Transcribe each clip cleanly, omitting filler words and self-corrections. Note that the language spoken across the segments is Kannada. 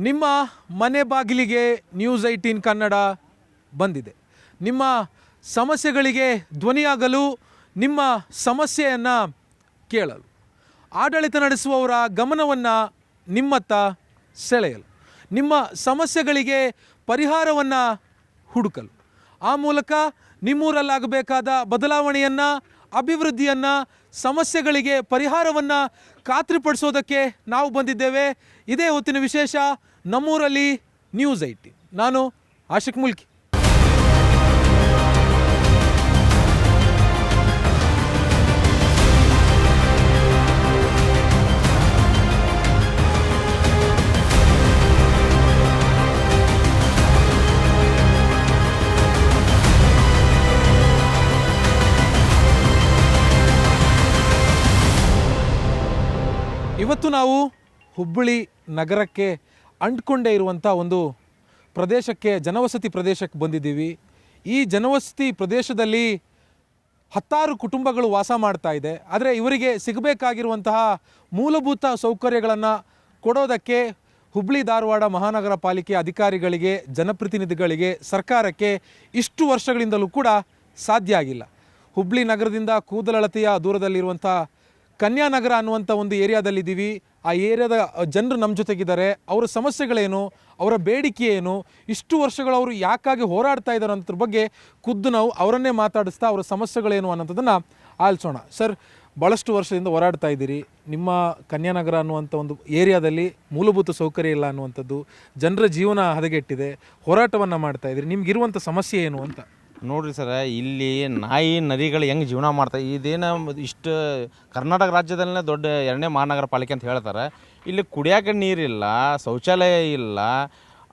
ನಿಮ್ಮ ಮನೆ ಬಾಗಿಲಿಗೆ ನ್ಯೂಸ್ 18 ಕನ್ನಡ ಬಂದಿದೆ. ನಿಮ್ಮ ಸಮಸ್ಯೆಗಳಿಗೆ ಧ್ವನಿಯಾಗಲು, ನಿಮ್ಮ ಸಮಸ್ಯೆಯನ್ನು ಕೇಳಲು, ಆಡಳಿತ ನಡೆಸುವವರ ಗಮನವನ್ನು ನಿಮ್ಮತ್ತ ಸೆಳೆಯಲು, ನಿಮ್ಮ ಸಮಸ್ಯೆಗಳಿಗೆ ಪರಿಹಾರವನ್ನು ಹುಡುಕಲು, ಆ ಮೂಲಕ ನಿಮ್ಮೂರಲ್ಲಾಗಬೇಕಾದ ಬದಲಾವಣೆಯನ್ನು, ಅಭಿವೃದ್ಧಿಯನ್ನು, ಸಮಸ್ಯೆಗಳಿಗೆ ಪರಿಹಾರವನ್ನು ಖಾತ್ರಿಪಡಿಸೋದಕ್ಕೆ ನಾವು ಬಂದಿದ್ದೇವೆ. ಇದೇ ಹೊತ್ತಿನ ವಿಶೇಷ ನಮ್ಮೂರಲ್ಲಿ ನ್ಯೂಸ್ 18. ನಾನು ಆಶಿಕ್ ಮುಲ್ಕಿ. ಇವತ್ತು ನಾವು ಹುಬ್ಬಳ್ಳಿ ನಗರಕ್ಕೆ ಅಂಟ್ಕೊಂಡೇ ಇರುವಂಥ ಒಂದು ಪ್ರದೇಶಕ್ಕೆ, ಜನವಸತಿ ಪ್ರದೇಶಕ್ಕೆ ಬಂದಿದ್ದೀವಿ. ಈ ಜನವಸತಿ ಪ್ರದೇಶದಲ್ಲಿ 10 ಕುಟುಂಬಗಳು ವಾಸ ಮಾಡ್ತಾ ಇದೆ. ಆದರೆ ಇವರಿಗೆ ಸಿಗಬೇಕಾಗಿರುವಂತಹ ಮೂಲಭೂತ ಸೌಕರ್ಯಗಳನ್ನು ಕೊಡೋದಕ್ಕೆ ಹುಬ್ಬಳ್ಳಿ ಧಾರವಾಡ ಮಹಾನಗರ ಪಾಲಿಕೆ ಅಧಿಕಾರಿಗಳಿಗೆ, ಜನಪ್ರತಿನಿಧಿಗಳಿಗೆ, ಸರ್ಕಾರಕ್ಕೆ ಇಷ್ಟು ವರ್ಷಗಳಿಂದಲೂ ಕೂಡ ಸಾಧ್ಯ ಆಗಿಲ್ಲ. ಹುಬ್ಬಳ್ಳಿ ನಗರದಿಂದ ಕೂದಲಳತೆಯ ದೂರದಲ್ಲಿರುವಂಥ ಕನ್ಯಾನಗರ ಅನ್ನುವಂಥ ಒಂದು ಏರಿಯಾದಲ್ಲಿದ್ದೀವಿ. ಆ ಏರಿಯಾದ ಜನರು ನಮ್ಮ ಜೊತೆಗಿದ್ದಾರೆ. ಅವರ ಸಮಸ್ಯೆಗಳೇನು, ಅವರ ಬೇಡಿಕೆ ಏನು, ಇಷ್ಟು ವರ್ಷಗಳು ಅವರು ಯಾಕಾಗಿ ಹೋರಾಡ್ತಾ ಇದ್ದಾರೆ ಅನ್ನೋದ್ರ ಬಗ್ಗೆ ಖುದ್ದು ನಾವು ಅವರನ್ನೇ ಮಾತಾಡಿಸ್ತಾ ಅವರ ಸಮಸ್ಯೆಗಳೇನು ಅನ್ನೋಂಥದ್ದನ್ನು ಆಲಿಸೋಣ. ಸರ್, ಭಾಳಷ್ಟು ವರ್ಷದಿಂದ ಹೋರಾಡ್ತಾ ಇದ್ದೀರಿ. ನಿಮ್ಮ ಕನ್ಯಾನಗರ ಅನ್ನುವಂಥ ಒಂದು ಏರಿಯಾದಲ್ಲಿ ಮೂಲಭೂತ ಸೌಕರ್ಯ ಇಲ್ಲ ಅನ್ನುವಂಥದ್ದು, ಜನರ ಜೀವನ ಹದಗೆಟ್ಟಿದೆ, ಹೋರಾಟವನ್ನು ಮಾಡ್ತಾ ಇದ್ದೀರಿ. ನಿಮ್ಗಿರುವಂಥ ಸಮಸ್ಯೆ ಏನು ಅಂತ ನೋಡಿರಿ ಸರ, ಇಲ್ಲಿ ನಾಯಿ ನರಿಗಳು ಹೆಂಗೆ ಜೀವನ ಮಾಡ್ತಾರೆ, ಇದೇನು ಇಷ್ಟು ಕರ್ನಾಟಕ ರಾಜ್ಯದಲ್ಲೇ ದೊಡ್ಡ 2ನೇ ಮಹಾನಗರ ಪಾಲಿಕೆ ಅಂತ ಹೇಳ್ತಾರೆ. ಇಲ್ಲಿ ಕುಡಿಯೋಕೆ ನೀರಿಲ್ಲ, ಶೌಚಾಲಯ ಇಲ್ಲ.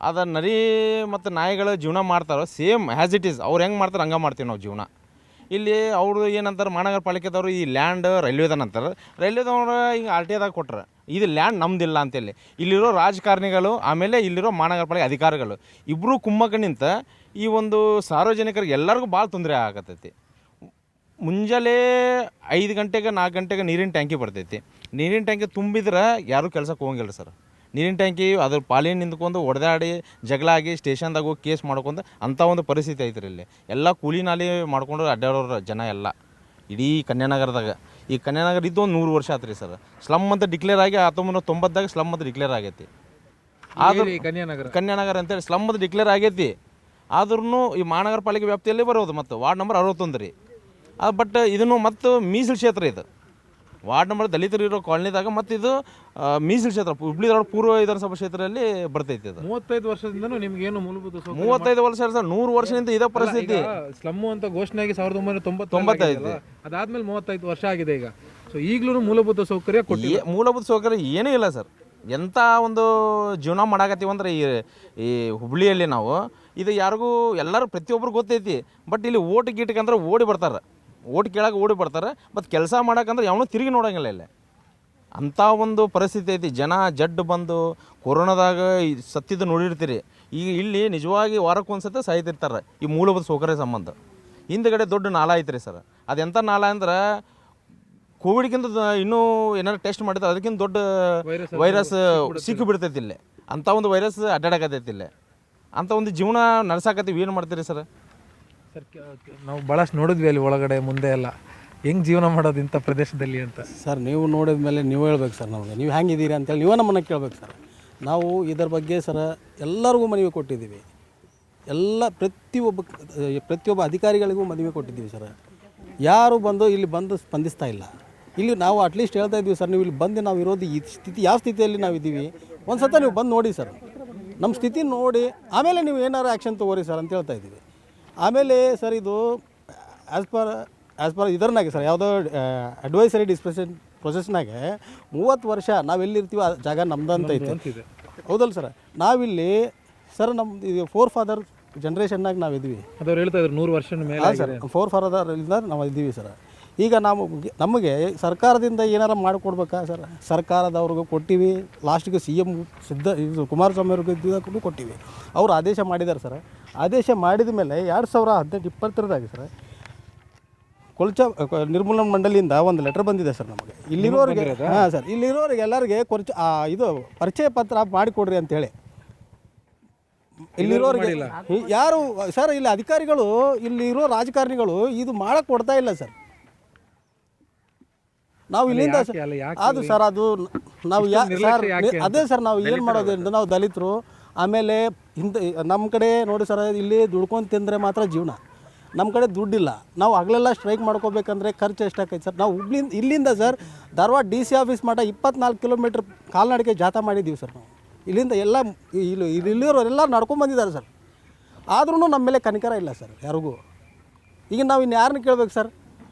ಅದು ನರಿ ಮತ್ತು ನಾಯಿಗಳು ಜೀವನ ಮಾಡ್ತಾರೋ ಸೇಮ್ ಆ್ಯಸ್ ಇಟ್ ಈಸ್. ಅವ್ರು ಹೆಂಗೆ ಮಾಡ್ತಾರೆ ಹಂಗೆ ಮಾಡ್ತೀವಿ ನಾವು ಜೀವನ. ಇಲ್ಲಿ ಅವರು ಏನಂತಾರೆ, ಮಹಾನಗರ ಪಾಲಿಕೆದವರು ಈ ಲ್ಯಾಂಡ್ ರೈಲ್ವೇದನ ಅಂತಾರೆ. ರೈಲ್ವೇದವ್ರು ಹಿಂಗೆ ಆರ್ ಟಿ ಐದಾಗ ಕೊಟ್ರೆ ಇದು ಲ್ಯಾಂಡ್ ನಮ್ದಿಲ್ಲ ಅಂತೇಳಿ ಇಲ್ಲಿರೋ ರಾಜಕಾರಣಿಗಳು, ಆಮೇಲೆ ಇಲ್ಲಿರೋ ಮಹಾನಗರ ಪಾಲಿಕೆ ಅಧಿಕಾರಿಗಳು ಇಬ್ಬರು ಕುಮ್ಮಕ್ಕ ನಿಂತ ಈ ಒಂದು ಸಾರ್ವಜನಿಕರಿಗೆ ಎಲ್ಲರಿಗೂ ಭಾಳ ತೊಂದರೆ ಆಗತ್ತೈತಿ. ಮುಂಜಾನೆ 5 ಗಂಟೆಗೆ 4 ಗಂಟೆಗೆ ನೀರಿನ ಟ್ಯಾಂಕಿ ಬರ್ತೈತಿ. ನೀರಿನ ಟ್ಯಾಂಕಿ ತುಂಬಿದ್ರೆ ಯಾರೂ ಕೆಲಸಕ್ಕೆ ಹೋಗಂಗಿಲ್ಲ ಸರ್. ನೀರಿನ ಟ್ಯಾಂಕಿ ಅದ್ರ ಪಾಲಿನ ನಿಂತ್ಕೊಂಡು ಹೊಡೆದಾಡಿ ಜಗಳ ಆಗಿ ಸ್ಟೇಷನ್ದಾಗ ಹೋಗಿ ಕೇಸ್ ಮಾಡ್ಕೊಂಡು ಅಂಥ ಒಂದು ಪರಿಸ್ಥಿತಿ ಐತ್ರಿ. ಇಲ್ಲಿ ಎಲ್ಲ ಕೂಲಿ ನಾಲಿ ಮಾಡ್ಕೊಂಡು ಅಡ್ಡಾಡೋರು ಜನ ಎಲ್ಲ ಇಡೀ ಕನ್ಯಾನಗರದಾಗ. ಈ ಕನ್ಯಾನಗರ ಇದ್ದು ಒಂದು 100 ವರ್ಷ ಆತ್ರಿ ಸರ್. ಸ್ಲಮ್ ಅಂತ ಡಿಕ್ಲೇರ್ ಆಗಿ 1990ದಾಗ ಸ್ಲಮ್ ಅಂತ ಡಿಕ್ಲೇರ್ ಆಗೈತಿ. ಆದ್ರೂ ಕನ್ಯಾನಗರ ಅಂತೇಳಿ ಸ್ಲಮ್ ಅಂತ ಡಿಕ್ಲೇರ್ ಆಗೈತಿ. ಆದ್ರೂ ಈ ಮಹಾನಗರ ಪಾಲಿಕೆ ವ್ಯಾಪ್ತಿಯಲ್ಲಿ ಬರೋದು ಮತ್ತು ವಾರ್ಡ್ ನಂಬರ್ 61 ರೀ. ಬಟ್ ಇದನ್ನು ಮತ್ತು ಮೀಸಲು ಕ್ಷೇತ್ರ ಇದು. ವಾರ್ಡ್ ನಂಬರ್ ದಲಿತರು ಇರೋ ಕಾಲನಿದಾಗ ಮತ್ತು ಇದು ಮೀಸಲು ಕ್ಷೇತ್ರ ಹುಬ್ಬಳ್ಳಿ ಧಾರವಾಡ ಪೂರ್ವ ವಿಧಾನಸಭಾ ಕ್ಷೇತ್ರದಲ್ಲಿ ಬರ್ತೈತಿ. ಅದು 35 ವರ್ಷದಿಂದ ನಿಮ್ಗೇನು ಮೂಲಭೂತ 35 ವರ್ಷ ಸರ್, 100 ವರ್ಷದಿಂದ ಇದೇ ಪರಿಸ್ಥಿತಿ. ಸ್ಲಮ್ಮು ಅಂತ ಘೋಷಣೆ ಆಗಿ 1995, ಅದಾದ್ಮೇಲೆ 35 ವರ್ಷ ಆಗಿದೆ ಈಗ. ಸೊ ಈಗಲೂ ಮೂಲಭೂತ ಸೌಕರ್ಯ ಕೊಟ್ಟಿಲ್ಲ. ಮೂಲಭೂತ ಸೌಕರ್ಯ ಏನೂ ಇಲ್ಲ ಸರ್. ಎಂಥ ಒಂದು ಜೀವನ ಮಾಡಾಕತ್ತೀವಿ ಅಂದ್ರೆ ಈ ಹುಬ್ಬಳ್ಳಿಯಲ್ಲಿ ನಾವು ಇದು ಯಾರಿಗೂ ಎಲ್ಲರೂ ಪ್ರತಿಯೊಬ್ಬರು ಗೊತ್ತೈತಿ. ಬಟ್ ಇಲ್ಲಿ ಓಟ್ ಗೀಟಕ್ಕೆ ಓಡಿ ಬರ್ತಾರೆ, ಓಟ್ ಕೇಳಕ್ಕೆ ಓಡಿ ಬರ್ತಾರೆ. ಮತ್ತು ಕೆಲಸ ಮಾಡೋಕ್ಕಂದ್ರೆ ಯಾವನೂ ತಿರುಗಿ ನೋಡೋಂಗಿಲ್ಲ ಇಲ್ಲಿ. ಅಂಥ ಒಂದು ಪರಿಸ್ಥಿತಿ ಐತಿ. ಜನ ಜಡ್ಡು ಬಂದು ಕೊರೋನಾದಾಗ ಸತ್ತಿದ್ದು ನೋಡಿರ್ತೀರಿ. ಈಗ ಇಲ್ಲಿ ನಿಜವಾಗಿ ವಾರಕ್ಕೆ ಒಂದು ಸತಿ ಸಾಯ್ತಿರ್ತಾರೆ ಈ ಮೂಲಭೂತ ಸೌಕರ್ಯ ಸಂಬಂಧ. ಹಿಂದ್ಗಡೆ ದೊಡ್ಡ ನಾಲ ಐತ್ರಿ ಸರ್. ಅದೆಂಥ ನಾಲ ಅಂದ್ರೆ ಕೋವಿಡ್ಗಿಂತ ಇನ್ನೂ ಏನಾರು ಟೆಸ್ಟ್ ಮಾಡಿದ್ರೆ ಅದಕ್ಕಿಂತ ದೊಡ್ಡ ವೈರಸ್ ಸಿಕ್ಕಿ ಬಿಡ್ತೈತಿ ಇಲ್ಲಿ. ಅಂಥ ಒಂದು ವೈರಸ್ ಅಡ್ಡಾಡಕತ್ತೈತಿ ಇಲ್ಲಿ. ಅಂಥ ಒಂದು ಜೀವನ ನಡ್ಸಾಕತ್ತೀವಿ. ಏನು ಮಾಡ್ತೀರಿ ಸರ್? ಸರ್, ನಾವು ಭಾಳಷ್ಟು ನೋಡಿದ್ವಿ ಅಲ್ಲಿ ಒಳಗಡೆ ಮುಂದೆ ಎಲ್ಲ ಹೆಂಗೆ ಜೀವನ ಮಾಡೋದು ಇಂಥ ಪ್ರದೇಶದಲ್ಲಿ ಅಂತ. ಸರ್, ನೀವು ನೋಡಿದ ಮೇಲೆ ನೀವು ಹೇಳ್ಬೇಕು ಸರ್. ನಮಗೆ ನೀವು ಹೆಂಗಿದ್ದೀರಿ ಅಂತೇಳಿ ನೀವೇ ನಮ್ಮನ್ನು ಕೇಳ್ಬೇಕು ಸರ್. ನಾವು ಇದರ ಬಗ್ಗೆ ಸರ ಎಲ್ಲರಿಗೂ ಮನವಿ ಕೊಟ್ಟಿದ್ದೀವಿ. ಪ್ರತಿಯೊಬ್ಬ ಅಧಿಕಾರಿಗಳಿಗೂ ಮನವಿ ಕೊಟ್ಟಿದ್ದೀವಿ ಸರ್. ಯಾರು ಇಲ್ಲಿ ಬಂದು ಸ್ಪಂದಿಸ್ತಾ ಇಲ್ಲ. ಇಲ್ಲಿ ನಾವು ಅಟ್ಲೀಸ್ಟ್ ಹೇಳ್ತಾ ಇದ್ದೀವಿ ಸರ್, ನೀವು ಇಲ್ಲಿ ಬಂದು ನಾವು ಇರೋದು ಈ ಸ್ಥಿತಿ, ಯಾವ ಸ್ಥಿತಿಯಲ್ಲಿ ನಾವು ಇದ್ದೀವಿ ಒಂದು ಸತ ನೀವು ಬಂದು ನೋಡಿ ಸರ್. ನಮ್ಮ ಸ್ಥಿತಿ ನೋಡಿ ಆಮೇಲೆ ನೀವು ಏನಾರು ಆ್ಯಕ್ಷನ್ ತೊಗೋರಿ ಸರ್ ಅಂತ ಹೇಳ್ತಾ ಇದ್ದೀವಿ. ಆಮೇಲೆ ಸರ್, ಇದು ಆ್ಯಸ್ ಪರ್ ಇದರ್ನಾಗೆ ಸರ್, ಯಾವುದೋ ಅಡ್ವೈಸರಿ ಡಿಸ್ಕಷನ್ ಪ್ರೊಸೆಸ್ನಾಗೆ 30 ವರ್ಷ ನಾವೆಲ್ಲಿರ್ತೀವಿ ಆ ಜಾಗ ನಮ್ದಂತ ಐತೆ. ಹೌದಲ್ಲ ಸರ್? ನಾವಿಲ್ಲಿ ಸರ್ ಇದು 4 ಫಾದರ್ ಜನ್ರೇಷನ್ನಾಗ ನಾವು ಇದ್ವಿ. ಅದವ್ರು ಹೇಳ್ತಾ ಇದ್ರು 100 ವರ್ಷದ ಮೇಲೆ ಸರ್. 4 ಫಾದರಿಂದ ನಾವು ಇದ್ದೀವಿ ಸರ್. ಈಗ ನಮಗೆ ಸರ್ಕಾರದಿಂದ ಏನಾರು ಮಾಡಿಕೊಡ್ಬೇಕಾ ಸರ್? ಸರ್ಕಾರದವ್ರಿಗೂ ಕೊಟ್ಟಿವಿ. ಲಾಸ್ಟಿಗೆ CM ಕುಮಾರಸ್ವಾಮಿ ಅವ್ರಿಗೂ ಕೊಟ್ಟಿವಿ. ಅವರು ಆದೇಶ ಮಾಡಿದ್ದಾರೆ ಸರ್. ಆದೇಶ ಮಾಡಿದ ಮೇಲೆ 2018-20ದಾಗ ಸರ್ ಕೊಳಚೆ ನಿರ್ಮೂಲನಾ ಮಂಡಳಿಯಿಂದ ಒಂದು ಲೆಟರ್ ಬಂದಿದೆ ಸರ್ ನಮಗೆ. ಇಲ್ಲಿರೋರಿಗೆ ಸರ್, ಇಲ್ಲಿರೋರಿಗೆ ಎಲ್ಲರಿಗೆ ಇದು ಪರಿಚಯ ಪತ್ರ ಮಾಡಿಕೊಡ್ರಿ ಅಂಥೇಳಿ ಇಲ್ಲಿರೋರಿಗೆ ಯಾರು ಸರ್ ಇಲ್ಲಿ ಅಧಿಕಾರಿಗಳು ಇಲ್ಲಿರೋ ರಾಜಕಾರಣಿಗಳು ಇದು ಮಾಡಕ್ಕೆ ಕೊಡ್ತಾ ಇಲ್ಲ ಸರ್. ನಾವು ಇಲ್ಲಿಂದ ಅದು ಸರ್ ಅದು ನಾವು ಸರ್ ಅದೇ ಸರ್ ನಾವು ಏನು ಮಾಡೋದ್ರಿಂದ ನಾವು ದಲಿತರು. ಆಮೇಲೆ ನಮ್ಮ ಕಡೆ ನೋಡಿ ಸರ್, ಇಲ್ಲಿ ದುಡ್ಕೊಂಡು ತಿಂದರೆ ಮಾತ್ರ ಜೀವನ. ನಮ್ಮ ಕಡೆ ದುಡ್ಡಿಲ್ಲ. ನಾವು ಹಗಲೆಲ್ಲ ಸ್ಟ್ರೈಕ್ ಮಾಡ್ಕೋಬೇಕಂದ್ರೆ ಖರ್ಚು ಎಷ್ಟಾಕೈತೆ ಸರ್. ನಾವು ಇಲ್ಲಿಂದ ಸರ್ ಧಾರವಾಡ DC ಆಫೀಸ್ ಮಟ್ಟ 24 ಕಿಲೋಮೀಟ್ರ್ ಕಾಲ್ನಡಿಗೆ ಜಾಥಾ ಮಾಡಿದ್ದೀವಿ ಸರ್. ನಾವು ಇಲ್ಲಿಂದ ಎಲ್ಲ ಇಲ್ಲಿರೋರೆಲ್ಲ ನಡ್ಕೊಂಡ್ಬಂದಿದ್ದಾರೆ ಸರ್. ಆದ್ರೂ ನಮ್ಮ ಮೇಲೆ ಕನಿಕರ ಇಲ್ಲ ಸರ್ ಯಾರಿಗೂ. ಈಗ ನಾವು ಇನ್ನು ಯಾರನ್ನ ಕೇಳ್ಬೇಕು ಸರ್?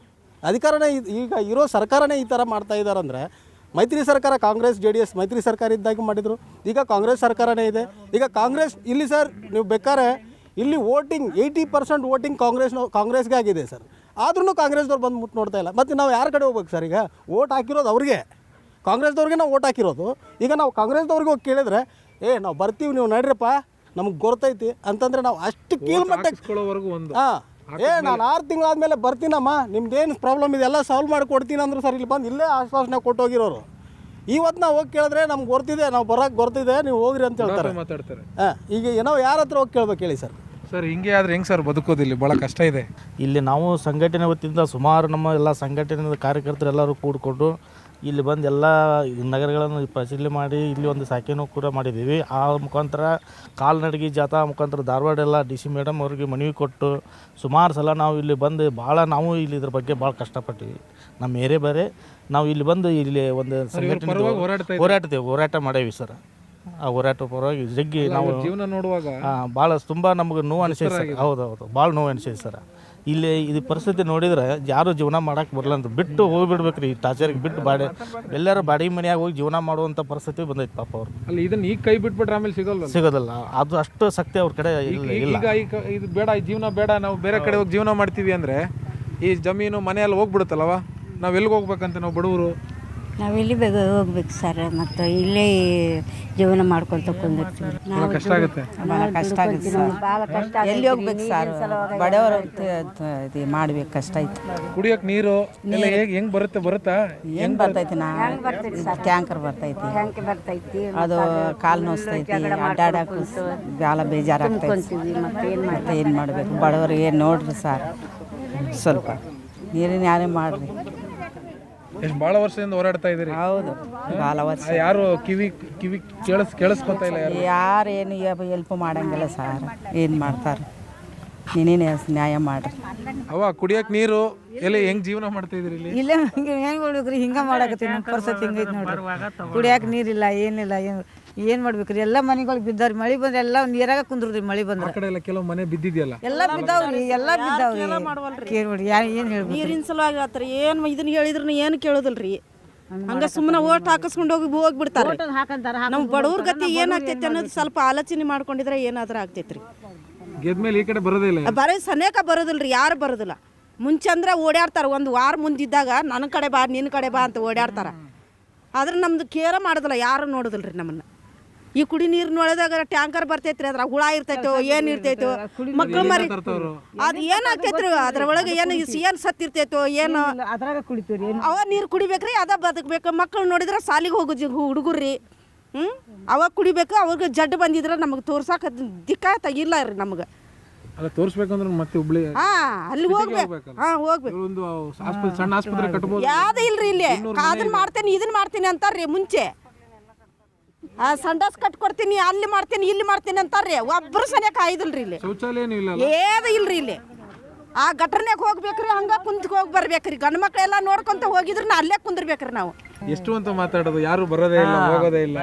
ಅಧಿಕಾರನೇ ಈಗ ಇರೋ ಸರ್ಕಾರನೇ ಈ ಥರ ಮಾಡ್ತಾ ಇದ್ದಾರೆ ಅಂದರೆ, ಮೈತ್ರಿ ಸರ್ಕಾರ ಕಾಂಗ್ರೆಸ್ JDS ಮೈತ್ರಿ ಸರ್ಕಾರ ಇದ್ದಾಗ ಮಾಡಿದರು. ಈಗ ಕಾಂಗ್ರೆಸ್ ಸರ್ಕಾರನೇ ಇದೆ. ಈಗ ಕಾಂಗ್ರೆಸ್ ಇಲ್ಲಿ ಸರ್ ನೀವು ಬೇಕಾದ್ರೆ ಇಲ್ಲಿ ವೋಟಿಂಗ್ 80% ವೋಟಿಂಗ್ ಕಾಂಗ್ರೆಸ್ಗೆ ಆಗಿದೆ ಸರ್. ಆದ್ರೂ ಕಾಂಗ್ರೆಸ್ದವ್ರು ಬಂದು ಮುಟ್ಟು ನೋಡ್ತಾ ಇಲ್ಲ. ಮತ್ತು ನಾವು ಯಾರ ಕಡೆ ಹೋಗ್ಬೇಕು ಸರ್? ಈಗ ವೋಟ್ ಹಾಕಿರೋದು ಅವ್ರಿಗೆ, ಕಾಂಗ್ರೆಸ್ದವ್ರಿಗೆ ನಾವು ವೋಟ್ ಹಾಕಿರೋದು. ಈಗ ನಾವು ಕಾಂಗ್ರೆಸ್ದವ್ರಿಗೆ ಹೋಗಿ ಕೇಳಿದ್ರೆ ನಾವು ಬರ್ತೀವಿ, ನೀವು ನಡ್ರಪ್ಪ, ನಮ್ಗೆ ಗೊತ್ತೈತಿ ಅಂತಂದರೆ ನಾವು ಅಷ್ಟು ಕೀಳ್ಮಟ್ಟಕ್ಕೆ ನಾನು 6 ತಿಂಗಳಾದ್ಮೇಲೆ ಬರ್ತೀನಮ್ಮ, ನಿಮ್ದೇನು ಪ್ರಾಬ್ಲಮ್ ಇದೆ ಎಲ್ಲ ಸಾಲ್ವ್ ಮಾಡಿ ಕೊಡ್ತೀನಿ ಅಂದರು ಸರ್. ಇಲ್ಲಿ ಬಂದು ಇಲ್ಲೇ ಆಶ್ವಾಸನೆ ಕೊಟ್ಟೋಗಿರೋರು. ಇವತ್ತು ನಾವು ಹೋಗಿ ಕೇಳಿದ್ರೆ ನಮ್ಗೆ ಗೊತ್ತಿದೆ, ನಾವು ಬರೋಕ್ಕೆ ಗೊತ್ತಿದೆ, ನೀವು ಹೋಗ್ರಿ ಅಂತ ಹೇಳ್ತಾರೆ, ಮಾತಾಡ್ತಾರೆ. ಈಗ ಏನೋ ಯಾರ ಹತ್ರ ಹೋಗಿ ಕೇಳ್ಬೇಕು ಹೇಳಿ ಸರ್. ಸರ್ ಹಿಂಗೆ ಆದ್ರೆ ಹೆಂಗೆ ಸರ್ ಬದುಕೋದು? ಇಲ್ಲಿ ಭಾಳ ಕಷ್ಟ ಇದೆ. ಇಲ್ಲಿ ನಾವು ಸಂಘಟನೆ ವತಿಯಿಂದ ಸುಮಾರು ನಮ್ಮ ಎಲ್ಲ ಸಂಘಟನೆಯ ಕಾರ್ಯಕರ್ತರು ಎಲ್ಲರೂ ಕೂಡಿಕೊಂಡು ಇಲ್ಲಿ ಬಂದು ಎಲ್ಲ ನಗರಗಳನ್ನು ಪರಿಶೀಲನೆ ಮಾಡಿ ಇಲ್ಲಿ ಒಂದು ಶಾಖೆನೂ ಕೂಡ ಮಾಡಿದ್ದೀವಿ. ಆ ಮುಖಾಂತರ ಕಾಲ್ನಡಿಗೆ ಜಾಥಾ ಮುಖಾಂತರ ಧಾರವಾಡ ಎಲ್ಲ DC ಮೇಡಮ್ ಅವ್ರಿಗೆ ಮನವಿ ಕೊಟ್ಟು ಸುಮಾರು ಸಲ ನಾವು ಇಲ್ಲಿ ಬಂದು ಭಾಳ ನಾವು ಇಲ್ಲಿ ಇದ್ರ ಬಗ್ಗೆ ಭಾಳ ಕಷ್ಟಪಟ್ಟಿವಿ. ನಮ್ಮ ಏರಿಯಾ ಬೇರೆ, ನಾವು ಇಲ್ಲಿ ಬಂದು ಇಲ್ಲಿ ಒಂದು ಸಂಘಟನೆ ಹೋರಾಟ ಮಾಡೇವಿ ಸರ್. ಆ ಹೋರಾಟ ಪರವಾಗಿ ಜಗ್ಗಿ ನಾವು ಜೀವನ ನೋಡುವಾಗ ಭಾಳ ತುಂಬ ನಮ್ಗೆ ನೋವು ಅನಿಸಿದೆ ಸರ್. ಹೌದೌದು, ಭಾಳ ನೋವು ಅನಿಸಿದೆ ಸರ್. ಇಲ್ಲಿ ಇದು ಪರಿಸ್ಥಿತಿ ನೋಡಿದ್ರೆ ಯಾರು ಜೀವನ ಮಾಡೋಕೆ ಬರಲ್ಲ ಅಂತ ಬಿಟ್ಟು ಹೋಗಿಬಿಡ್ಬೇಕು ರೀ. ಈ ಟಾರ್ಚರ್ಗೆ ಬಿಟ್ಟು ಎಲ್ಲರೂ ಬಾಡಿಗೆ ಮನೆಯಾಗ ಹೋಗಿ ಜೀವನ ಮಾಡುವಂಥ ಪರಿಸ್ಥಿತಿ ಬಂದೈತೆ ಪಾಪ ಅವ್ರು. ಅಲ್ಲಿ ಇದನ್ನ ಈಗ ಕೈ ಬಿಟ್ಬಿಟ್ರೆ ಆಮೇಲೆ ಸಿಗೋದಿಲ್ಲ. ಅದು ಅಷ್ಟು ಶಕ್ತಿ ಅವ್ರ ಕಡೆ ಇಲ್ಲ. ಈಗ ಇದು ಬೇಡ, ಈ ಜೀವನ ಬೇಡ, ನಾವು ಬೇರೆ ಕಡೆ ಹೋಗಿ ಜೀವನ ಮಾಡ್ತೀವಿ ಅಂದರೆ ಈ ಜಮೀನು ಮನೆಯೆಲ್ಲ ಹೋಗ್ಬಿಡುತ್ತಲ್ಲವ, ನಾವು ಎಲ್ಲಿಗೆ ಹೋಗ್ಬೇಕಂತ ನಾವು ಬಡವರು ನಾವೆಲ್ಲಿ ಹೋಗ್ಬೇಕು ಸರ್. ಮತ್ತು ಇಲ್ಲೇ ಜೀವನ ಮಾಡ್ಕೊತ ಕುಂದಿರ್ತೀವಿ. ಕಷ್ಟ ಆಗುತ್ತೆ, ಭಾಳ ಕಷ್ಟ ಆಗುತ್ತೆ ಸರ್. ಎಲ್ಲಿ ಹೋಗ್ಬೇಕು ಸರ್? ಬಡವರು ಇದು ಮಾಡ್ಬೇಕು, ಕಷ್ಟ ಐತಿ. ಕುಡಿಯೋಕೆ ನೀರು ಹೆಂಗ್ ಬರುತ್ತಾ? ಏನು ಬರ್ತೈತಿ? ಟ್ಯಾಂಕರ್ ಬರ್ತೈತಿ. ಅದು ಕಾಲು ನೋಸ್ತೈತಿ, ಅಡ್ಡಾಡಕ್ಕೆ ಭಾಳ ಬೇಜಾರಾಗ್ತೈತಿ. ಮತ್ತೆ ಏನು ಮಾಡಬೇಕು? ಬಡವರಿಗೆ ನೋಡ್ರಿ ಸರ್, ಸ್ವಲ್ಪ ನೀರಿನ ಯಾರೇ ಮಾಡ್ರಿ. ಎಷ್ಟು ಭಾಳ ವರ್ಷದಿಂದ ಹೋರಾಡ್ತಾ ಇದ್ದೀರಿ? ಹೌದು, ಭಾಳ ವರ್ಷ. ಯಾರು ಕಿವಿ ಕೇಳಿಸ್ಕೊತಾ ಇಲ್ಲ? ಯಾರು ಏನು ಹೆಲ್ಪ್ ಮಾಡಂಗಿಲ್ಲ ಸರ್. ಏನು ಮಾಡ್ತಾರೆ? ನೀನೇನು ನ್ಯಾಯ ಮಾಡ್ರಿ. ಅವ ಕುಡಿಯಕ್ಕೆ ನೀರು ಎಲ್ಲಿ ಹೆಂಗ್ ಜೀವನ ಮಾಡ್ತಾ ಇದ್ರಿ ಇಲ್ಲಿ? ಇಲ್ಲೇ ಹೆಂಗೆ ಮಾಡ್ಬೇಕ್ರಿ? ಹಿಂಗೆ ಮಾಡಕತ್ತೀವಿ. ನಮ್ಮ ಪರಿಸ್ಥಿತಿ ಹಿಂಗೈತೆ ನೋಡ್ರಿ. ಕುಡಿಯಾಕೆ ನೀರಿಲ್ಲ, ಏನಿಲ್ಲ. ಏನು ಮಾಡ್ಬೇಕ್ರಿ? ಎಲ್ಲ ಮನೆಗಳಿಗೆ ಬಿದ್ದಾವ್ರಿ. ಮಳೆ ಬಂದ್ರೆ ಎಲ್ಲ ನೀರಾಗ ಕುಂದ್ರಿ. ಮಳೆ ಬಂದ್ರೆ ಆ ಕಡೆ ಎಲ್ಲ ಕೆಲವು ಮನೆ ಬಿದ್ದಿದೆಯಲ್ಲ, ಎಲ್ಲ ಬಿದ್ದಾವ್ರಿ. ಕೇಳ್ಬಿಡಿ ಏನು ಹೇಳ್ಬೇಕು? ನೀರಿನ ಸಲುವಾಗಿ ಆತರ ಏನು ಇದನ್ನ ಹೇಳಿದ್ರು ಏನು ಕೇಳೋದಿಲ್ರಿ. ಹಂಗ ಸುಮ್ಮನೆ ಓಟ್ ಹಾಕಿಸ್ಕೊಂಡು ಹೋಗ್ಬಿಡ್ತಾರೆ. ನಮ್ಮ ಬಡವ್ರ ಗತಿ ಏನಾಗ್ತೈತಿ ಅನ್ನೋದು ಸ್ವಲ್ಪ ಆಲೋಚನೆ ಮಾಡ್ಕೊಂಡಿದ್ರೆ ಏನಾದ್ರೂ ಆಗ್ತೈತ್ರಿ. ಗೆದ್ಮೇಲೆ ಈ ಕಡೆ ಬರೋದೇ ಇಲ್ಲ. ಬರೀ ಸನೇಕ ಬರೋದಿಲ್ರಿ, ಯಾರು ಬರೋದಿಲ್ಲ. ಮುಂಚೆ ಅಂದ್ರೆ ಓಡಾಡ್ತಾರ, ಒಂದು ವಾರ ಮುಂದಿದ್ದಾಗ ನನ್ನ ಕಡೆ ಬಾ ನಿನ್ನ ಕಡೆ ಬಾ ಅಂತ ಓಡಾಡ್ತಾರ. ಆದ್ರೆ ನಮ್ದು ಕೇರ ಮಾಡೋದಿಲ್ಲ, ಯಾರು ನೋಡೋದಿಲ್ರಿ ನಮ್ಮನ್ನ. ಈ ಕುಡಿ ನೀರು ನೋಡಿದಾಗ ಟ್ಯಾಂಕರ್ ಬರ್ತೈತ್ರಿ, ಅದ್ರ ಹುಳ ಇರ್ತೈತೋ ಏನ್ ಇರ್ತೈತೋ, ಮಕ್ಳು ಮರಿ ಅದ್ ಏನಾಗ್ತೈತ್ರಿ, ಅದ್ರ ಒಳಗೆ ಏನ್ ಸತ್ತಿರ್ತೈತೋ ಏನೋ, ಅದ್ರಾಗ ಕುಡಿತೀವಿ. ಅವ ನೀರು ಕುಡಿಬೇಕ್ರಿ, ಅದ ಬದುಕ್ಬೇಕು. ಮಕ್ಳು ನೋಡಿದ್ರೆ ಸಾಲಿಗೆ ಹೋಗೋ ಹುಡುಗರ್ರಿ, ಅವಾಗ ಕುಡಿಬೇಕು. ಅವ್ರಿಗೆ ಜಡ್ಡು ಬಂದಿದ್ರೆ ನಮಗೆ ತೋರ್ಸಾಕ ದಿಕ್ಕಾತ ಇಲ್ಲ ರೀ ನಮ್ಗೆ. ತೋರಿಸ್ಬೇಕಂದ್ರೆ ಮತ್ತೆ ಹುಬ್ಳಿ ಅಲ್ಲಿ ಹೋಗ್ಬೇಕು. ಹೋಗ್ಬೇಕು. ಒಂದು ಸಣ್ಣ ಆಸ್ಪತ್ರೆ ಕಟ್ಬೋದು. ಯಾವ್ದು ಇಲ್ರಿ ಇಲ್ಲಿ. ಅದನ್ನ ಮಾಡ್ತೇನೆ ಇದನ್ನ ಮಾಡ್ತೀನಿ ಅಂತಾರ್ರಿ. ಮುಂಚೆ ಸಂಡಾಸ್ ಕಟ್ಕೊಡ್ತೀನಿ, ಅಲ್ಲಿ ಮಾಡ್ತೀನಿ ಇಲ್ಲಿ ಮಾಡ್ತೀನಿ ಅಂತಾರ್ರಿ. ಒಬ್ರು ಸನಿಯಕ್ಕೆ ಆಯ್ದಿಲ್ರಿ ಇಲ್ಲಿ. ಶೌಚಾಲಯನೂ ಇಲ್ಲ, ಏದು ಇಲ್ರಿ ಇಲ್ಲಿ. ಆ ಗಟ್ರನ್ಯಾಗ ಹೋಗ್ಬೇಕ್ರಿ, ಹಂಗ ಕುಂತ್ ಹೋಗಿ ಬರ್ಬೇಕ್ರಿ. ಗಂಡು ಮಕ್ಳೆಲ್ಲ ನೋಡ್ಕೊಂತ ಹೋಗಿದ್ರ ಅಲ್ಲೇ ಕುಂದಿರ್ಬೇಕ್ರಿ ನಾವು. ಎಷ್ಟು ಅಂತ ಮಾತಾಡೋದು, ಯಾರು ಬರೋದೇ ಇಲ್ಲ, ಹೋಗೋದೇ ಇಲ್ಲ.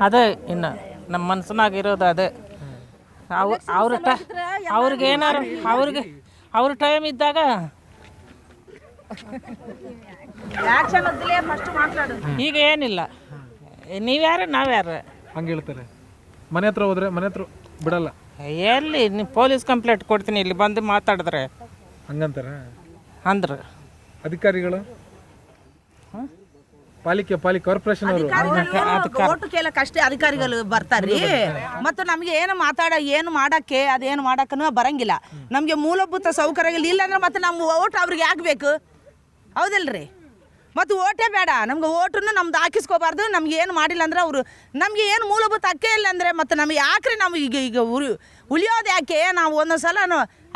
ಅದೇ ಇನ್ನು ನಮ್ಮ ಮನಸ್ಸಿನಾಗ ಇರೋದು ಅದೇ. ಅವ್ರಿಗೆ ಏನಾರು ಅವ್ರ ಟೈಮ್ ಇದ್ದಾಗ ಈಗ ಏನಿಲ್ಲ. ನೀವ್ಯಾರು ನಾವ್ಯಾರು ಹಂಗೆ ಹೇಳ್ತಾರೆ. ಮನೆ ಹತ್ರ ಹೋದ್ರೆ ಮನೆ ಹತ್ರ ಬಿಡಲ್ಲ. ಎಲ್ಲಿ ನೀವು ಪೊಲೀಸ್ ಕಂಪ್ಲೇಂಟ್ ಕೊಡ್ತೀನಿ ಇಲ್ಲಿ ಬಂದು ಮಾತಾಡಿದ್ರೆ ಹಂಗಂತಾರ ಅಂದ್ರೆ ಅಧಿಕಾರಿಗಳು ಪಾಲಿಕೆ ಕಾರ್ಪೊರೇಷನ್ ಅವರು ಓಟು ಕೇಳಕ್ಕೆ ಅಷ್ಟೇ ಅಧಿಕಾರಿಗಳು ಬರ್ತಾರ್ರಿ. ಮತ್ತು ನಮಗೆ ಏನು ಮಾಡಕ್ಕೆ ಅದೇನು ಮಾಡಕ್ಕೂ ಬರಂಗಿಲ್ಲ. ನಮಗೆ ಮೂಲಭೂತ ಸೌಕರ್ಯಗಳು ಇಲ್ಲ ಅಂದ್ರೆ ಮತ್ತೆ ನಮ್ಮ ಓಟ್ ಅವ್ರಿಗೆ ಆಗ್ಬೇಕು, ಹೌದಿಲ್ರಿ? ಮತ್ತು ಓಟೇ ಬೇಡ ನಮ್ಗೆ ಓಟನ್ನು ನಮ್ದು ಹಾಕಿಸ್ಕೋಬಾರ್ದು. ನಮ್ಗೆ ಏನು ಮಾಡಿಲ್ಲ ಅಂದ್ರೆ ಅವರು ನಮಗೆ ಏನು ಮೂಲಭೂತ ಹಕ್ಕೇ ಇಲ್ಲ ಅಂದರೆ ಮತ್ತು ನಮ್ಗೆ ಯಾಕ್ರಿ ನಾವು ಈಗ ಉಳಿಯೋದು ಯಾಕೆ? ನಾವು ಒಂದೊಂದು ಸಲ